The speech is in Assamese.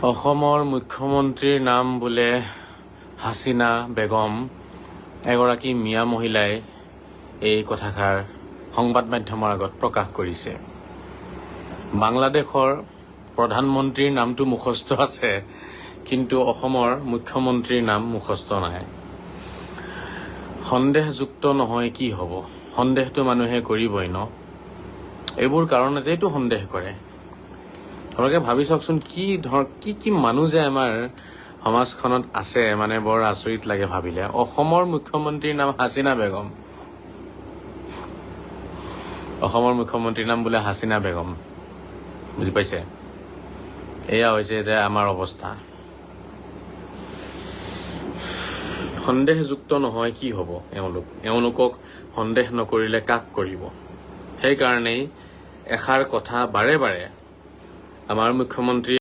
অসমৰ মুখ্যমন্ত্ৰীৰ নাম বোলে হাছিনা বেগম, এগৰাকী মিয়া মহিলাই এই কথাষাৰ সংবাদ মাধ্যমৰ আগত প্ৰকাশ কৰিছে। বাংলাদেশৰ প্ৰধানমন্ত্ৰীৰ নামটো মুখস্থ আছে, কিন্তু অসমৰ মুখ্যমন্ত্ৰীৰ নাম মুখস্থ নাই। সন্দেহযুক্ত নহয় কি হ'ব? সন্দেহটো মানুহে কৰিবই ন। এইবোৰ কাৰণতেইতো সন্দেহ কৰে। আপোনালোকে ভাবি চাওকচোন, কি মানুহ যে আমাৰ সমাজখনত আছে, মানে বৰ আচৰিত লাগে ভাবিলে। অসমৰ মুখ্যমন্ত্ৰীৰ নাম হাছিনা বেগম, অসমৰ মুখ্যমন্ত্ৰীৰ নাম বোলে হাছিনা বেগম। বুজি পাইছে? এয়া হৈছে এতিয়া আমাৰ অৱস্থা। সন্দেহযুক্ত নহয় কি হ'ব? এওঁলোকক সন্দেহ নকৰিলে কাক কৰিব? সেইকাৰণেই এষাৰ কথা বাৰে বাৰে আমাৰ মুখ্যমন্ত্ৰী